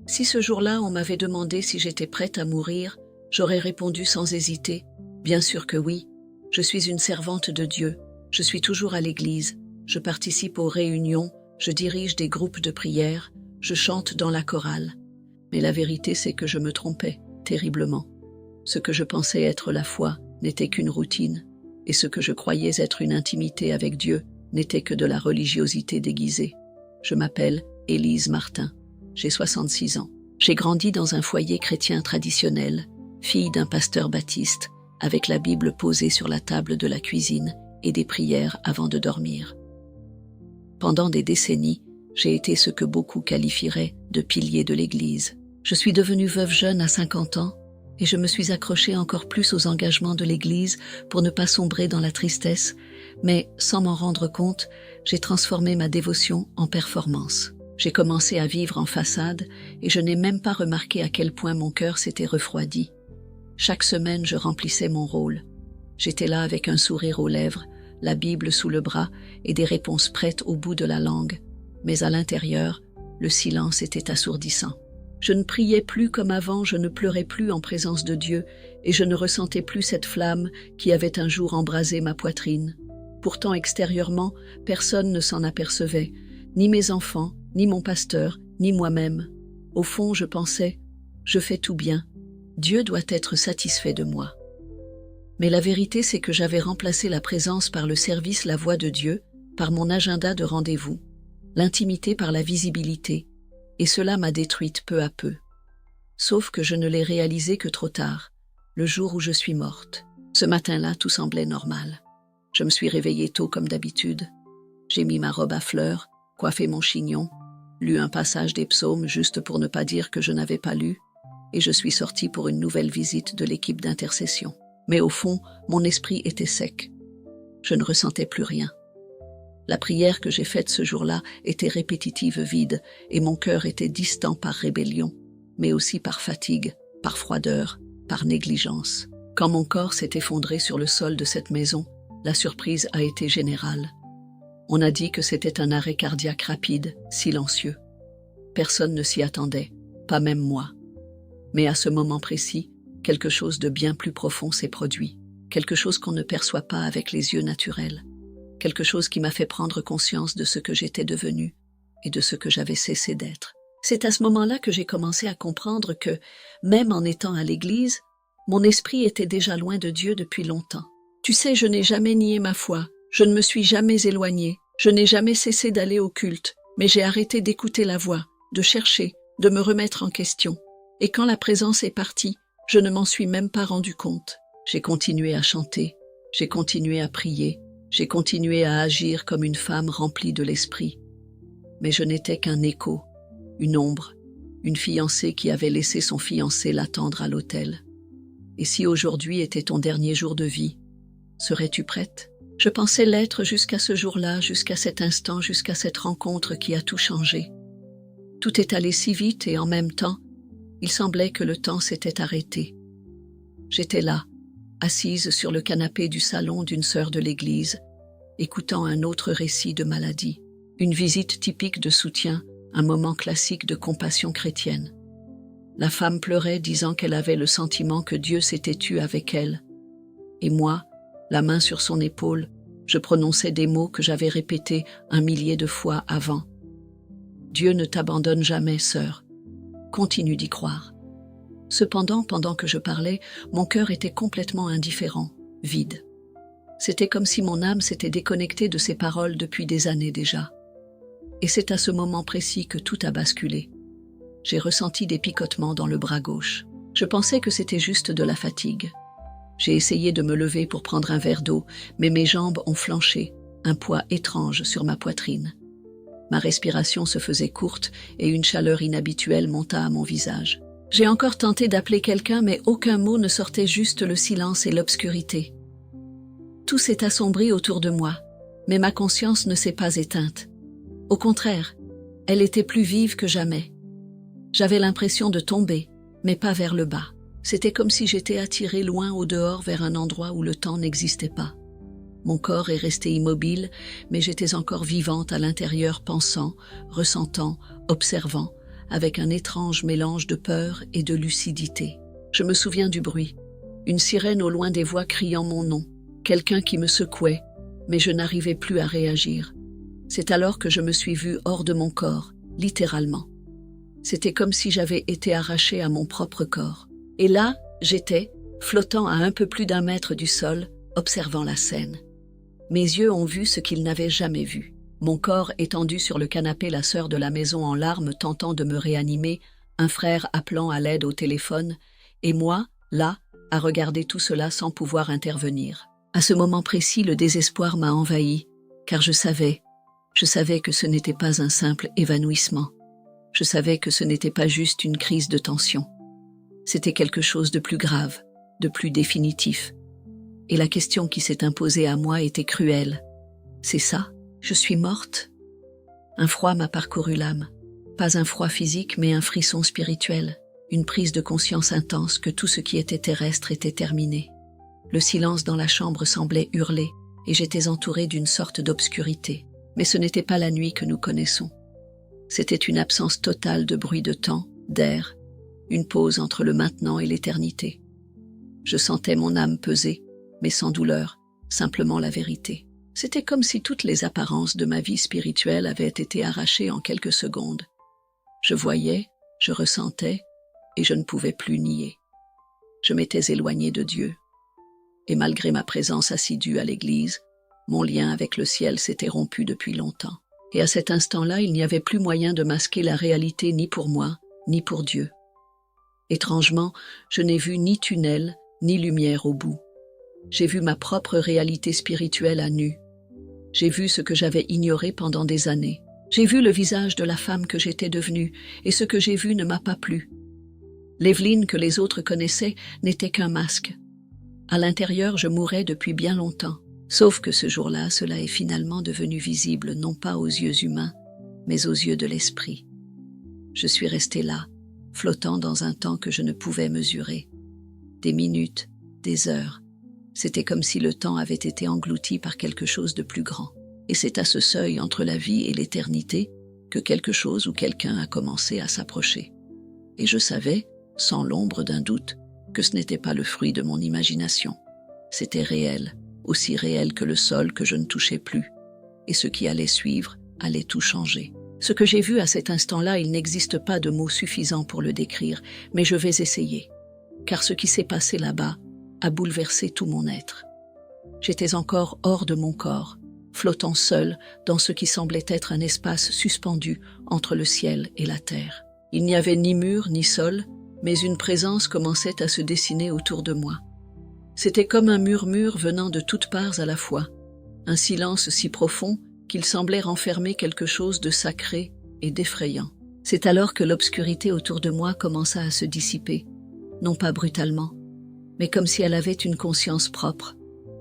Si ce jour-là on m'avait demandé si j'étais prête à mourir, j'aurais répondu sans hésiter, bien sûr que oui. Je suis une servante de Dieu, je suis toujours à l'église, je participe aux réunions, je dirige des groupes de prière, je chante dans la chorale. Mais la vérité c'est que je me trompais, terriblement. Ce que je pensais être la foi n'était qu'une routine, et ce que je croyais être une intimité avec Dieu n'était que de la religiosité déguisée. Je m'appelle Élise Martin, j'ai 66 ans. J'ai grandi dans un foyer chrétien traditionnel, fille d'un pasteur baptiste, avec la Bible posée sur la table de la cuisine et des prières avant de dormir. Pendant des décennies, j'ai été ce que beaucoup qualifieraient de pilier de l'Église. Je suis devenue veuve jeune à 50 ans et je me suis accrochée encore plus aux engagements de l'Église pour ne pas sombrer dans la tristesse, mais sans m'en rendre compte, j'ai transformé ma dévotion en performance. J'ai commencé à vivre en façade et je n'ai même pas remarqué à quel point mon cœur s'était refroidi. Chaque semaine, je remplissais mon rôle. J'étais là avec un sourire aux lèvres, la Bible sous le bras et des réponses prêtes au bout de la langue. Mais à l'intérieur, le silence était assourdissant. Je ne priais plus comme avant, je ne pleurais plus en présence de Dieu et je ne ressentais plus cette flamme qui avait un jour embrasé ma poitrine. Pourtant, extérieurement, personne ne s'en apercevait, ni mes enfants, ni mon pasteur, ni moi-même. Au fond, je pensais, je fais tout bien. Dieu doit être satisfait de moi. Mais la vérité, c'est que j'avais remplacé la présence par le service, la voix de Dieu, par mon agenda de rendez-vous, l'intimité par la visibilité, et cela m'a détruite peu à peu. Sauf que je ne l'ai réalisé que trop tard, le jour où je suis morte. Ce matin-là, tout semblait normal. Je me suis réveillée tôt comme d'habitude. J'ai mis ma robe à fleurs, coiffé mon chignon, lu un passage des psaumes juste pour ne pas dire que je n'avais pas lu, et je suis sortie pour une nouvelle visite de l'équipe d'intercession. Mais au fond, mon esprit était sec. Je ne ressentais plus rien. La prière que j'ai faite ce jour-là était répétitive, vide, et mon cœur était distant par rébellion, mais aussi par fatigue, par froideur, par négligence. Quand mon corps s'est effondré sur le sol de cette maison, la surprise a été générale. On a dit que c'était un arrêt cardiaque rapide, silencieux. Personne ne s'y attendait, pas même moi. Mais à ce moment précis, quelque chose de bien plus profond s'est produit, quelque chose qu'on ne perçoit pas avec les yeux naturels, quelque chose qui m'a fait prendre conscience de ce que j'étais devenue et de ce que j'avais cessé d'être. C'est à ce moment-là que j'ai commencé à comprendre que, même en étant à l'église, mon esprit était déjà loin de Dieu depuis longtemps. Tu sais, je n'ai jamais nié ma foi, je ne me suis jamais éloignée, je n'ai jamais cessé d'aller au culte, mais j'ai arrêté d'écouter la voix, de chercher, de me remettre en question. Et quand la présence est partie, je ne m'en suis même pas rendu compte. J'ai continué à chanter, j'ai continué à prier, j'ai continué à agir comme une femme remplie de l'esprit. Mais je n'étais qu'un écho, une ombre, une fiancée qui avait laissé son fiancé l'attendre à l'autel. Et si aujourd'hui était ton dernier jour de vie, serais-tu prête? Je pensais l'être jusqu'à ce jour-là, jusqu'à cet instant, jusqu'à cette rencontre qui a tout changé. Tout est allé si vite et en même temps, il semblait que le temps s'était arrêté. J'étais là, assise sur le canapé du salon d'une sœur de l'église, écoutant un autre récit de maladie, une visite typique de soutien, un moment classique de compassion chrétienne. La femme pleurait, disant qu'elle avait le sentiment que Dieu s'était tu avec elle. Et moi, la main sur son épaule, je prononçais des mots que j'avais répétés 1 millier de fois avant. Dieu ne t'abandonne jamais, sœur. Continue d'y croire. Cependant, pendant que je parlais, mon cœur était complètement indifférent, vide. C'était comme si mon âme s'était déconnectée de ces paroles depuis des années déjà. Et c'est à ce moment précis que tout a basculé. J'ai ressenti des picotements dans le bras gauche. Je pensais que c'était juste de la fatigue. J'ai essayé de me lever pour prendre un verre d'eau, mais mes jambes ont flanché, un poids étrange sur ma poitrine. Ma respiration se faisait courte et une chaleur inhabituelle monta à mon visage. J'ai encore tenté d'appeler quelqu'un, mais aucun mot ne sortait, juste le silence et l'obscurité. Tout s'est assombri autour de moi, mais ma conscience ne s'est pas éteinte. Au contraire, elle était plus vive que jamais. J'avais l'impression de tomber, mais pas vers le bas. C'était comme si j'étais attirée loin au dehors vers un endroit où le temps n'existait pas. Mon corps est resté immobile, mais j'étais encore vivante à l'intérieur, pensant, ressentant, observant, avec un étrange mélange de peur et de lucidité. Je me souviens du bruit, une sirène au loin, des voix criant mon nom, quelqu'un qui me secouait, mais je n'arrivais plus à réagir. C'est alors que je me suis vue hors de mon corps, littéralement. C'était comme si j'avais été arrachée à mon propre corps. Et là, j'étais, flottant à un peu plus d'1 mètre du sol, observant la scène. Mes yeux ont vu ce qu'ils n'avaient jamais vu. Mon corps étendu sur le canapé, la sœur de la maison en larmes tentant de me réanimer, un frère appelant à l'aide au téléphone, et moi, là, à regarder tout cela sans pouvoir intervenir. À ce moment précis, le désespoir m'a envahi, car je savais que ce n'était pas un simple évanouissement. Je savais que ce n'était pas juste une crise de tension. C'était quelque chose de plus grave, de plus définitif. Et la question qui s'est imposée à moi était cruelle. C'est ça? Je suis morte? Un froid m'a parcouru l'âme. Pas un froid physique, mais un frisson spirituel. Une prise de conscience intense que tout ce qui était terrestre était terminé. Le silence dans la chambre semblait hurler, et j'étais entourée d'une sorte d'obscurité. Mais ce n'était pas la nuit que nous connaissons. C'était une absence totale de bruit de temps, d'air, une pause entre le maintenant et l'éternité. Je sentais mon âme peser, mais sans douleur, simplement la vérité. C'était comme si toutes les apparences de ma vie spirituelle avaient été arrachées en quelques secondes. Je voyais, je ressentais, et je ne pouvais plus nier. Je m'étais éloignée de Dieu. Et malgré ma présence assidue à l'église, mon lien avec le ciel s'était rompu depuis longtemps. Et à cet instant-là, il n'y avait plus moyen de masquer la réalité ni pour moi, ni pour Dieu. Étrangement, je n'ai vu ni tunnel, ni lumière au bout. J'ai vu ma propre réalité spirituelle à nu. J'ai vu ce que j'avais ignoré pendant des années. J'ai vu le visage de la femme que j'étais devenue, et ce que j'ai vu ne m'a pas plu. L'Evelyne que les autres connaissaient n'était qu'un masque. À l'intérieur, je mourais depuis bien longtemps. Sauf que ce jour-là, cela est finalement devenu visible, non pas aux yeux humains, mais aux yeux de l'esprit. Je suis restée là, flottant dans un temps que je ne pouvais mesurer. Des minutes, des heures. C'était comme si le temps avait été englouti par quelque chose de plus grand. Et c'est à ce seuil entre la vie et l'éternité que quelque chose ou quelqu'un a commencé à s'approcher. Et je savais, sans l'ombre d'un doute, que ce n'était pas le fruit de mon imagination. C'était réel. Aussi réel que le sol que je ne touchais plus, et ce qui allait suivre allait tout changer. Ce que j'ai vu à cet instant-là, il n'existe pas de mots suffisants pour le décrire, mais je vais essayer, car ce qui s'est passé là-bas a bouleversé tout mon être. J'étais encore hors de mon corps, flottant seul dans ce qui semblait être un espace suspendu entre le ciel et la terre. Il n'y avait ni mur ni sol, mais une présence commençait à se dessiner autour de moi. C'était comme un murmure venant de toutes parts à la fois, un silence si profond qu'il semblait renfermer quelque chose de sacré et d'effrayant. C'est alors que l'obscurité autour de moi commença à se dissiper, non pas brutalement, mais comme si elle avait une conscience propre,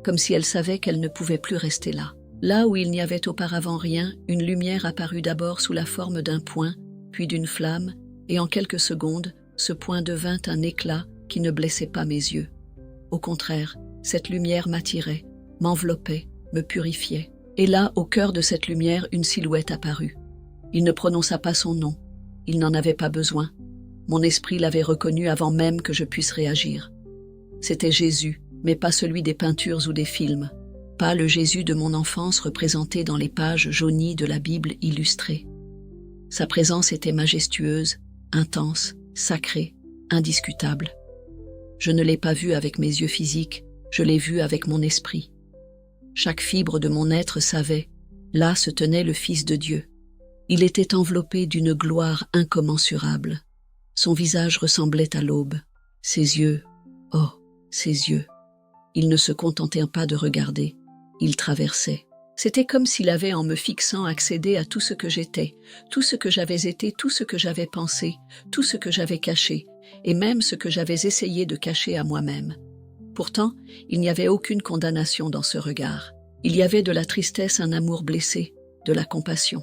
comme si elle savait qu'elle ne pouvait plus rester là. Là où il n'y avait auparavant rien, une lumière apparut d'abord sous la forme d'un point, puis d'une flamme, et en quelques secondes, ce point devint un éclat qui ne blessait pas mes yeux. Au contraire, cette lumière m'attirait, m'enveloppait, me purifiait. Et là, au cœur de cette lumière, une silhouette apparut. Il ne prononça pas son nom. Il n'en avait pas besoin. Mon esprit l'avait reconnu avant même que je puisse réagir. C'était Jésus, mais pas celui des peintures ou des films. Pas le Jésus de mon enfance représenté dans les pages jaunies de la Bible illustrée. Sa présence était majestueuse, intense, sacrée, indiscutable. Je ne l'ai pas vu avec mes yeux physiques, je l'ai vu avec mon esprit. Chaque fibre de mon être savait, là se tenait le Fils de Dieu. Il était enveloppé d'une gloire incommensurable. Son visage ressemblait à l'aube. Ses yeux, oh, ses yeux. Il ne se contentait pas de regarder, il traversait. C'était comme s'il avait, en me fixant, accédé à tout ce que j'étais, tout ce que j'avais été, tout ce que j'avais pensé, tout ce que j'avais caché, et même ce que j'avais essayé de cacher à moi-même. Pourtant, il n'y avait aucune condamnation dans ce regard. Il y avait de la tristesse, un amour blessé, de la compassion.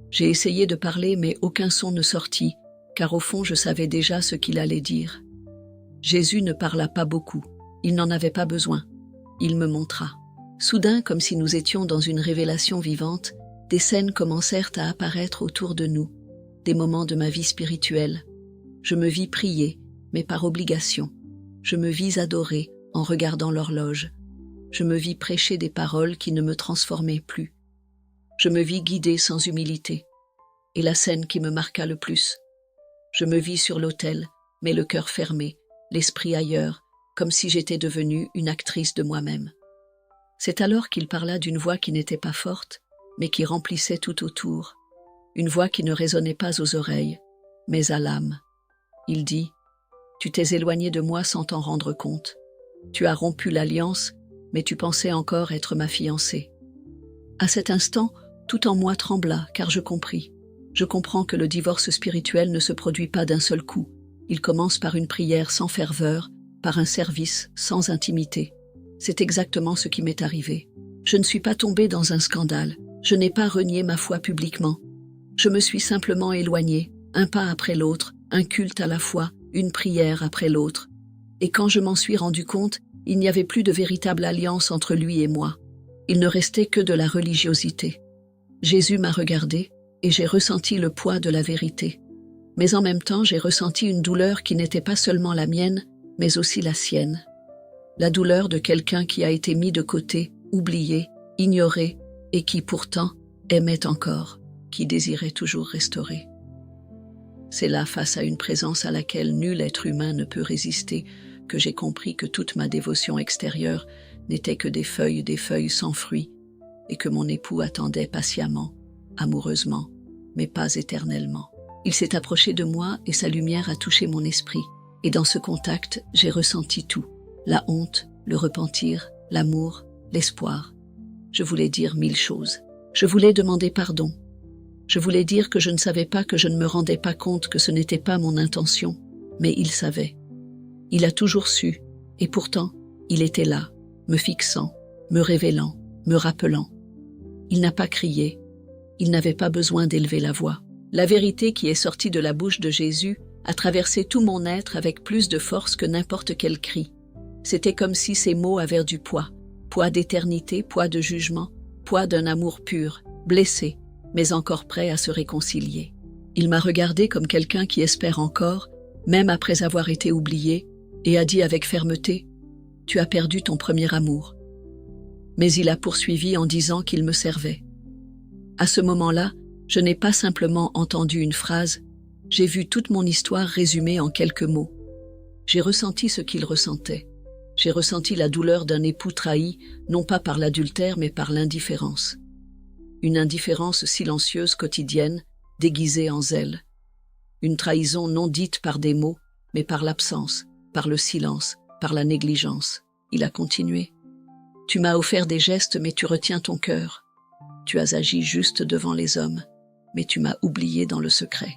J'ai essayé de parler, mais aucun son ne sortit, car au fond je savais déjà ce qu'il allait dire. Jésus ne parla pas beaucoup, il n'en avait pas besoin. Il me montra. Soudain, comme si nous étions dans une révélation vivante, des scènes commencèrent à apparaître autour de nous. des moments de ma vie spirituelle. Je me vis prier, mais par obligation. Je me vis adorer en regardant l'horloge. Je me vis prêcher des paroles qui ne me transformaient plus. Je me vis guider sans humilité. Et la scène qui me marqua le plus. Je me vis sur l'autel, mais le cœur fermé, l'esprit ailleurs, comme si j'étais devenue une actrice de moi-même. C'est alors qu'il parla d'une voix qui n'était pas forte, mais qui remplissait tout autour. Une voix qui ne résonnait pas aux oreilles, mais à l'âme. Il dit « Tu t'es éloigné de moi sans t'en rendre compte. Tu as rompu l'alliance, mais tu pensais encore être ma fiancée. » À cet instant, tout en moi trembla, car je compris. Je comprends que le divorce spirituel ne se produit pas d'un seul coup. Il commence par une prière sans ferveur, par un service sans intimité. C'est exactement ce qui m'est arrivé. Je ne suis pas tombée dans un scandale. Je n'ai pas renié ma foi publiquement. Je me suis simplement éloignée, un pas après l'autre, un culte à la fois, une prière après l'autre. Et quand je m'en suis rendu compte, il n'y avait plus de véritable alliance entre lui et moi. Il ne restait que de la religiosité. Jésus m'a regardée et j'ai ressenti le poids de la vérité. Mais en même temps, j'ai ressenti une douleur qui n'était pas seulement la mienne, mais aussi la sienne. La douleur de quelqu'un qui a été mis de côté, oublié, ignoré, et qui pourtant aimait encore, qui désirait toujours restaurer. C'est là, face à une présence à laquelle nul être humain ne peut résister, que j'ai compris que toute ma dévotion extérieure n'était que des feuilles sans fruits, et que mon époux attendait patiemment, amoureusement, mais pas éternellement. Il s'est approché de moi et sa lumière a touché mon esprit, et dans ce contact, j'ai ressenti tout, la honte, le repentir, l'amour, l'espoir. Je voulais dire 1000 choses. Je voulais demander pardon. Je voulais dire que je ne savais pas, que je ne me rendais pas compte, que ce n'était pas mon intention, mais il savait. Il a toujours su, et pourtant, il était là, me fixant, me révélant, me rappelant. Il n'a pas crié, il n'avait pas besoin d'élever la voix. La vérité qui est sortie de la bouche de Jésus a traversé tout mon être avec plus de force que n'importe quel cri. C'était comme si ces mots avaient du poids, poids d'éternité, poids de jugement, poids d'un amour pur, blessé, mais encore prêt à se réconcilier. Il m'a regardé comme quelqu'un qui espère encore, même après avoir été oublié, et a dit avec fermeté « Tu as perdu ton premier amour ». Mais il a poursuivi en disant qu'il me servait. À ce moment-là, je n'ai pas simplement entendu une phrase, j'ai vu toute mon histoire résumée en quelques mots. J'ai ressenti ce qu'il ressentait. J'ai ressenti la douleur d'un époux trahi, non pas par l'adultère mais par l'indifférence. Une indifférence silencieuse quotidienne, déguisée en zèle. Une trahison non dite par des mots, mais par l'absence, par le silence, par la négligence. Il a continué. Tu m'as offert des gestes, mais tu retiens ton cœur. Tu as agi juste devant les hommes, mais tu m'as oublié dans le secret.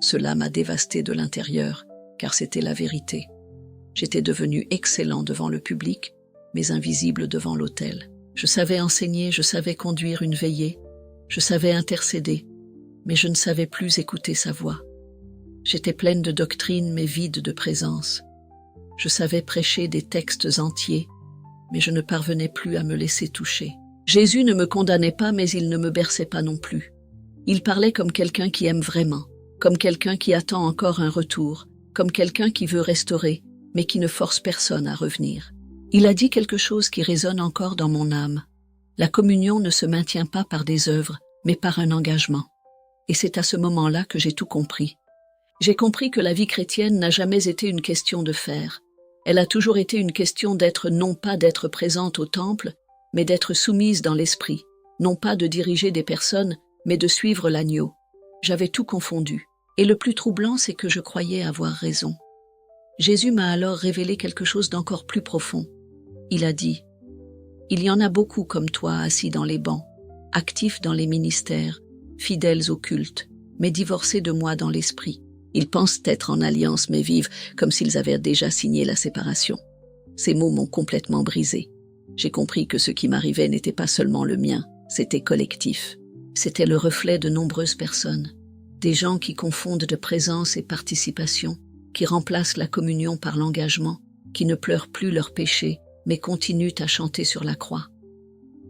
Cela m'a dévasté de l'intérieur, car c'était la vérité. J'étais devenu excellent devant le public, mais invisible devant l'autel. Je savais enseigner, je savais conduire une veillée, je savais intercéder, mais je ne savais plus écouter sa voix. J'étais pleine de doctrine, mais vide de présence. Je savais prêcher des textes entiers, mais je ne parvenais plus à me laisser toucher. Jésus ne me condamnait pas, mais il ne me berçait pas non plus. Il parlait comme quelqu'un qui aime vraiment, comme quelqu'un qui attend encore un retour, comme quelqu'un qui veut restaurer, mais qui ne force personne à revenir. Il a dit quelque chose qui résonne encore dans mon âme. La communion ne se maintient pas par des œuvres, mais par un engagement. Et c'est à ce moment-là que j'ai tout compris. J'ai compris que la vie chrétienne n'a jamais été une question de faire. Elle a toujours été une question d'être, non pas d'être présente au temple, mais d'être soumise dans l'esprit, non pas de diriger des personnes, mais de suivre l'agneau. J'avais tout confondu. Et le plus troublant, c'est que je croyais avoir raison. Jésus m'a alors révélé quelque chose d'encore plus profond. Il a dit « Il y en a beaucoup comme toi assis dans les bancs, actifs dans les ministères, fidèles au culte, mais divorcés de moi dans l'esprit. Ils pensent être en alliance mais vivent comme s'ils avaient déjà signé la séparation. » Ces mots m'ont complètement brisé. J'ai compris que ce qui m'arrivait n'était pas seulement le mien, c'était collectif. C'était le reflet de nombreuses personnes. Des gens qui confondent de présence et participation, qui remplacent la communion par l'engagement, qui ne pleurent plus leurs péchés, mais continuent à chanter sur la croix.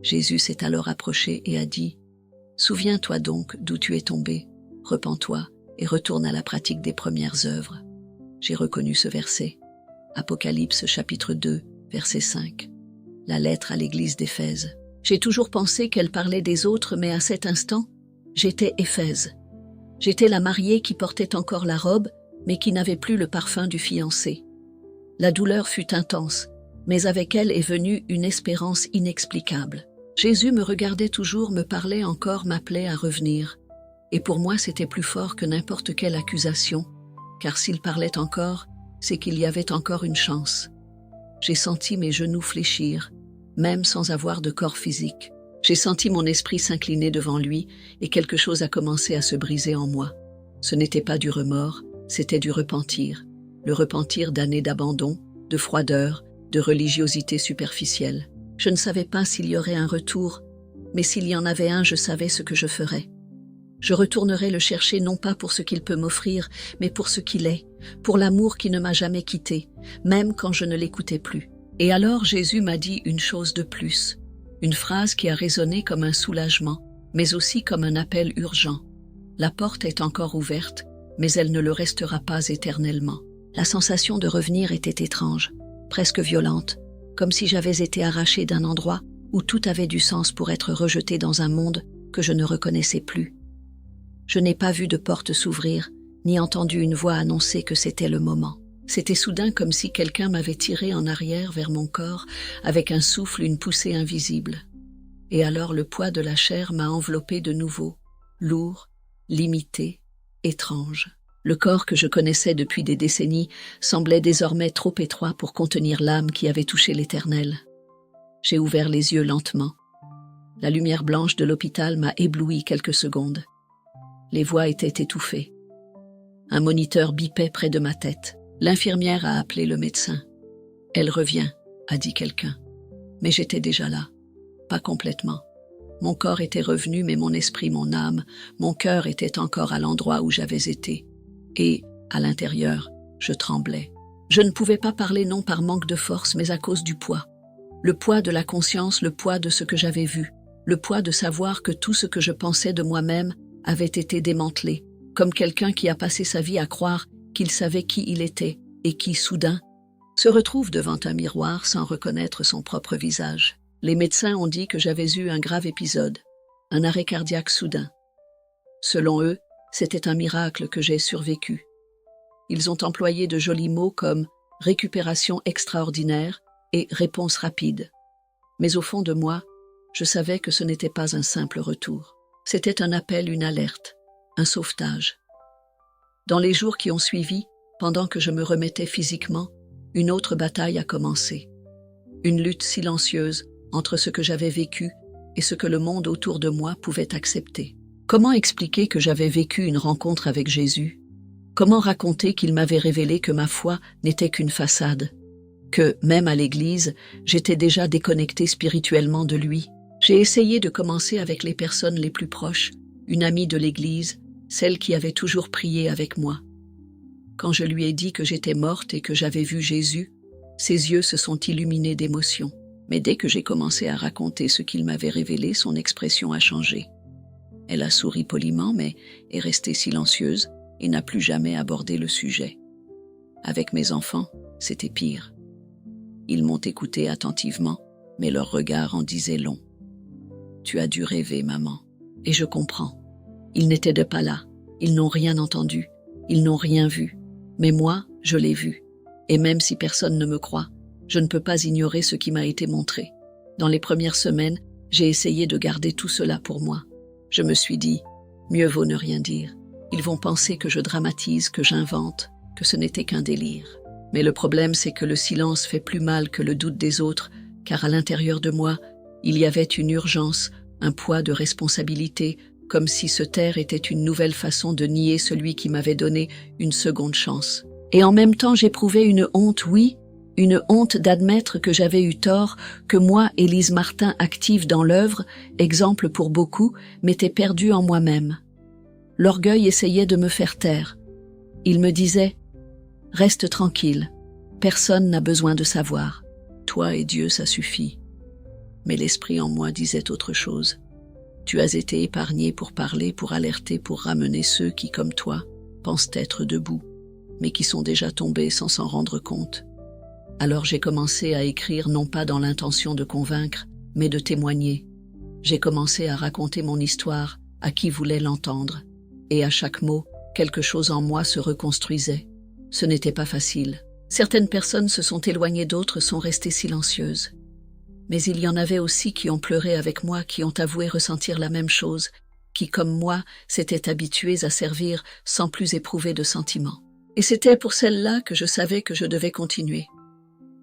Jésus s'est alors approché et a dit « Souviens-toi donc d'où tu es tombé. repens-toi et retourne à la pratique des premières œuvres. J'ai reconnu ce verset. Apocalypse chapitre 2, verset 5. La lettre à l'église d'Éphèse. J'ai toujours pensé qu'elle parlait des autres, mais à cet instant, j'étais Éphèse. J'étais la mariée qui portait encore la robe, mais qui n'avait plus le parfum du fiancé. La douleur fut intense, mais avec elle est venue une espérance inexplicable. Jésus me regardait toujours, me parlait encore, m'appelait à revenir. Et pour moi, c'était plus fort que n'importe quelle accusation, car s'il parlait encore, c'est qu'il y avait encore une chance. J'ai senti mes genoux fléchir, même sans avoir de corps physique. J'ai senti mon esprit s'incliner devant lui et quelque chose a commencé à se briser en moi. Ce n'était pas du remords, c'était du repentir. Le repentir d'années d'abandon, de froideur, de religiosité superficielle. Je ne savais pas s'il y aurait un retour, mais s'il y en avait un, je savais ce que je ferais. Je retournerai le chercher non pas pour ce qu'il peut m'offrir, mais pour ce qu'il est, pour l'amour qui ne m'a jamais quitté, même quand je ne l'écoutais plus. Et alors Jésus m'a dit une chose de plus, une phrase qui a résonné comme un soulagement, mais aussi comme un appel urgent. La porte est encore ouverte, mais elle ne le restera pas éternellement. La sensation de revenir était étrange, presque violente, comme si j'avais été arrachée d'un endroit où tout avait du sens pour être rejetée dans un monde que je ne reconnaissais plus. Je n'ai pas vu de porte s'ouvrir, ni entendu une voix annoncer que c'était le moment. C'était soudain comme si quelqu'un m'avait tiré en arrière vers mon corps, avec un souffle, une poussée invisible. Et alors le poids de la chair m'a enveloppé de nouveau, lourd, limité, étrange. Le corps que je connaissais depuis des décennies semblait désormais trop étroit pour contenir l'âme qui avait touché l'Éternel. J'ai ouvert les yeux lentement. La lumière blanche de l'hôpital m'a ébloui quelques secondes. Les voix étaient étouffées. Un moniteur bipait près de ma tête. L'infirmière a appelé le médecin. « Elle revient », a dit quelqu'un. Mais j'étais déjà là. Pas complètement. Mon corps était revenu, mais mon esprit, mon âme, mon cœur était encore à l'endroit où j'avais été. Et, à l'intérieur, je tremblais. Je ne pouvais pas parler non par manque de force, mais à cause du poids. Le poids de la conscience, le poids de ce que j'avais vu, le poids de savoir que tout ce que je pensais de moi-même avait été démantelé, comme quelqu'un qui a passé sa vie à croire qu'il savait qui il était et qui, soudain, se retrouve devant un miroir sans reconnaître son propre visage. Les médecins ont dit que j'avais eu un grave épisode, un arrêt cardiaque soudain. Selon eux, c'était un miracle que j'ai survécu. Ils ont employé de jolis mots comme « récupération extraordinaire » et « réponse rapide ». Mais au fond de moi, je savais que ce n'était pas un simple retour. C'était un appel, une alerte, un sauvetage. Dans les jours qui ont suivi, pendant que je me remettais physiquement, une autre bataille a commencé. Une lutte silencieuse entre ce que j'avais vécu et ce que le monde autour de moi pouvait accepter. Comment expliquer que j'avais vécu une rencontre avec Jésus? Comment raconter qu'il m'avait révélé que ma foi n'était qu'une façade? Que, même à l'église, j'étais déjà déconnectée spirituellement de lui? J'ai essayé de commencer avec les personnes les plus proches, une amie de l'église, celle qui avait toujours prié avec moi. Quand je lui ai dit que j'étais morte et que j'avais vu Jésus, ses yeux se sont illuminés d'émotion. Mais dès que j'ai commencé à raconter ce qu'il m'avait révélé, son expression a changé. Elle a souri poliment, mais est restée silencieuse et n'a plus jamais abordé le sujet. Avec mes enfants, c'était pire. Ils m'ont écouté attentivement, mais leur regard en disait long. « Tu as dû rêver, maman. » Et je comprends. Ils n'étaient pas là, ils n'ont rien entendu, ils n'ont rien vu. Mais moi, je l'ai vu. Et même si personne ne me croit, je ne peux pas ignorer ce qui m'a été montré. Dans les premières semaines, j'ai essayé de garder tout cela pour moi. Je me suis dit, mieux vaut ne rien dire. Ils vont penser que je dramatise, que j'invente, que ce n'était qu'un délire. Mais le problème, c'est que le silence fait plus mal que le doute des autres, car à l'intérieur de moi, il y avait une urgence, un poids de responsabilité, comme si se taire était une nouvelle façon de nier celui qui m'avait donné une seconde chance. Et en même temps, j'éprouvais une honte, oui, une honte d'admettre que j'avais eu tort, que moi, Élise Martin, active dans l'œuvre, exemple pour beaucoup, m'étais perdue en moi-même. L'orgueil essayait de me faire taire. Il me disait « Reste tranquille, personne n'a besoin de savoir. Toi et Dieu, ça suffit. » Mais l'esprit en moi disait autre chose. Tu as été épargné pour parler, pour alerter, pour ramener ceux qui, comme toi, pensent être debout, mais qui sont déjà tombés sans s'en rendre compte. Alors j'ai commencé à écrire non pas dans l'intention de convaincre, mais de témoigner. J'ai commencé à raconter mon histoire à qui voulait l'entendre, et à chaque mot, quelque chose en moi se reconstruisait. Ce n'était pas facile. Certaines personnes se sont éloignées, d'autres sont restées silencieuses. Mais il y en avait aussi qui ont pleuré avec moi, qui ont avoué ressentir la même chose, qui, comme moi, s'étaient habituées à servir sans plus éprouver de sentiments. Et c'était pour celles-là que je savais que je devais continuer.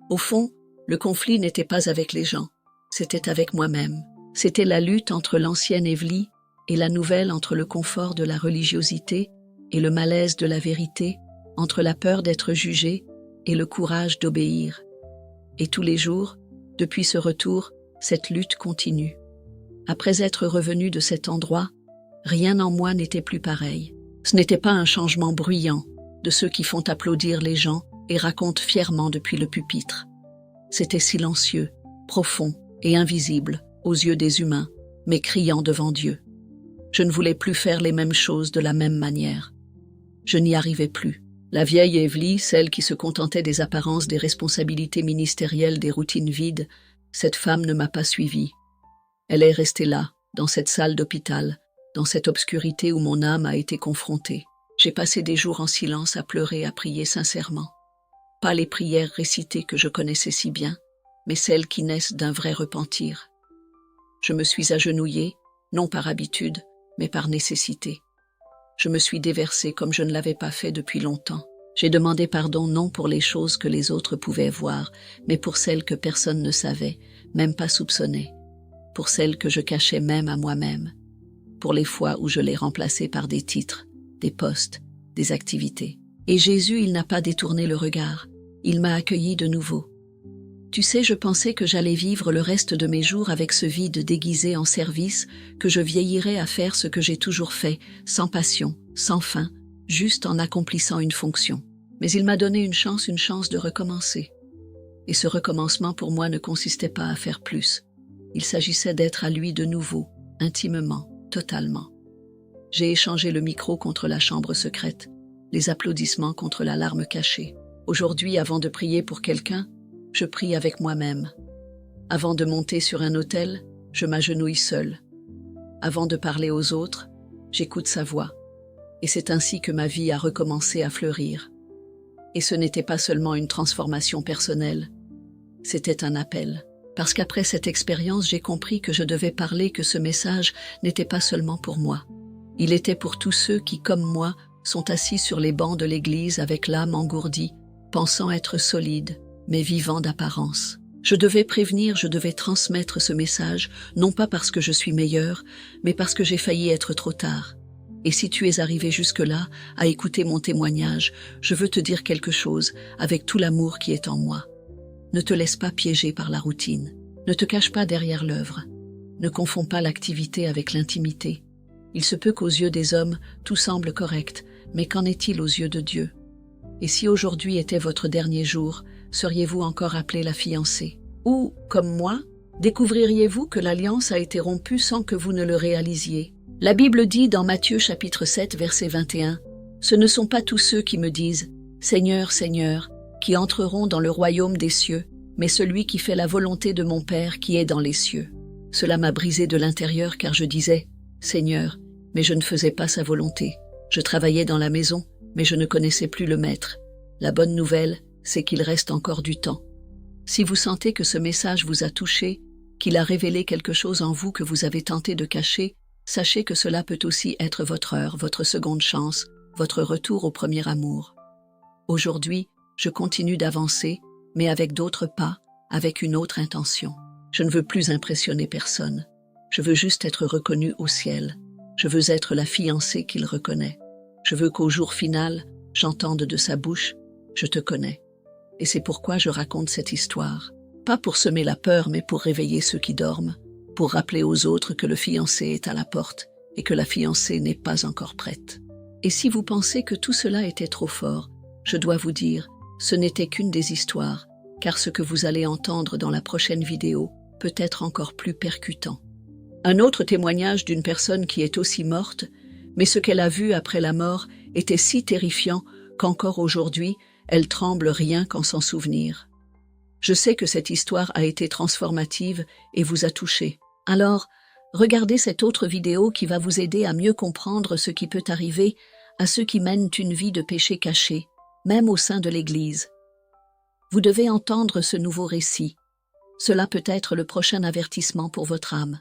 Au fond, le conflit n'était pas avec les gens, c'était avec moi-même. C'était la lutte entre l'ancienne Evely et la nouvelle, entre le confort de la religiosité et le malaise de la vérité, entre la peur d'être jugé et le courage d'obéir. Et tous les jours, depuis ce retour, cette lutte continue. Après être revenu de cet endroit, rien en moi n'était plus pareil. Ce n'était pas un changement bruyant de ceux qui font applaudir les gens et racontent fièrement depuis le pupitre. C'était silencieux, profond et invisible aux yeux des humains, mais criant devant Dieu. Je ne voulais plus faire les mêmes choses de la même manière. Je n'y arrivais plus. La vieille Evely, celle qui se contentait des apparences, des responsabilités ministérielles, des routines vides, cette femme ne m'a pas suivie. Elle est restée là, dans cette salle d'hôpital, dans cette obscurité où mon âme a été confrontée. J'ai passé des jours en silence à pleurer, à prier sincèrement. Pas les prières récitées que je connaissais si bien, mais celles qui naissent d'un vrai repentir. Je me suis agenouillée, non par habitude, mais par nécessité. Je me suis déversée comme je ne l'avais pas fait depuis longtemps. J'ai demandé pardon non pour les choses que les autres pouvaient voir, mais pour celles que personne ne savait, même pas soupçonnait. Pour celles que je cachais même à moi-même. Pour les fois où je les remplaçais par des titres, des postes, des activités. Et Jésus, il n'a pas détourné le regard. Il m'a accueilli de nouveau. Tu sais, je pensais que j'allais vivre le reste de mes jours avec ce vide déguisé en service, que je vieillirais à faire ce que j'ai toujours fait, sans passion, sans fin, juste en accomplissant une fonction. Mais il m'a donné une chance de recommencer. Et ce recommencement pour moi ne consistait pas à faire plus. Il s'agissait d'être à lui de nouveau, intimement, totalement. J'ai échangé le micro contre la chambre secrète, les applaudissements contre la larme cachée. Aujourd'hui, avant de prier pour quelqu'un, je prie avec moi-même. Avant de monter sur un autel, je m'agenouille seul. Avant de parler aux autres, j'écoute sa voix. Et c'est ainsi que ma vie a recommencé à fleurir. Et ce n'était pas seulement une transformation personnelle, c'était un appel. Parce qu'après cette expérience, j'ai compris que je devais parler, que ce message n'était pas seulement pour moi. Il était pour tous ceux qui, comme moi, sont assis sur les bancs de l'église avec l'âme engourdie, pensant être solides, mais vivant d'apparence. Je devais prévenir, je devais transmettre ce message, non pas parce que je suis meilleur, mais parce que j'ai failli être trop tard. Et si tu es arrivé jusque-là, à écouter mon témoignage, je veux te dire quelque chose, avec tout l'amour qui est en moi. Ne te laisse pas piéger par la routine. Ne te cache pas derrière l'œuvre. Ne confonds pas l'activité avec l'intimité. Il se peut qu'aux yeux des hommes, tout semble correct, mais qu'en est-il aux yeux de Dieu? Et si aujourd'hui était votre dernier jour, seriez-vous encore appelé la fiancée? Ou, comme moi, découvririez-vous que l'alliance a été rompue sans que vous ne le réalisiez? La Bible dit dans Matthieu chapitre 7, verset 21, « Ce ne sont pas tous ceux qui me disent « Seigneur, Seigneur », qui entreront dans le royaume des cieux, mais celui qui fait la volonté de mon Père qui est dans les cieux. » Cela m'a brisé de l'intérieur car je disais « Seigneur », mais je ne faisais pas sa volonté. Je travaillais dans la maison, mais je ne connaissais plus le Maître. La bonne nouvelle, c'est qu'il reste encore du temps. Si vous sentez que ce message vous a touché, qu'il a révélé quelque chose en vous que vous avez tenté de cacher, sachez que cela peut aussi être votre heure, votre seconde chance, votre retour au premier amour. Aujourd'hui, je continue d'avancer, mais avec d'autres pas, avec une autre intention. Je ne veux plus impressionner personne. Je veux juste être reconnu au ciel. Je veux être la fiancée qu'il reconnaît. Je veux qu'au jour final, j'entende de sa bouche « Je te connais ». Et c'est pourquoi je raconte cette histoire. Pas pour semer la peur, mais pour réveiller ceux qui dorment, pour rappeler aux autres que le fiancé est à la porte et que la fiancée n'est pas encore prête. Et si vous pensez que tout cela était trop fort, je dois vous dire, ce n'était qu'une des histoires, car ce que vous allez entendre dans la prochaine vidéo peut être encore plus percutant. Un autre témoignage d'une personne qui est aussi morte, mais ce qu'elle a vu après la mort était si terrifiant qu'encore aujourd'hui, elle tremble rien qu'en s'en souvenir. Je sais que cette histoire a été transformative et vous a touché. Alors, regardez cette autre vidéo qui va vous aider à mieux comprendre ce qui peut arriver à ceux qui mènent une vie de péché caché, même au sein de l'Église. Vous devez entendre ce nouveau récit. Cela peut être le prochain avertissement pour votre âme.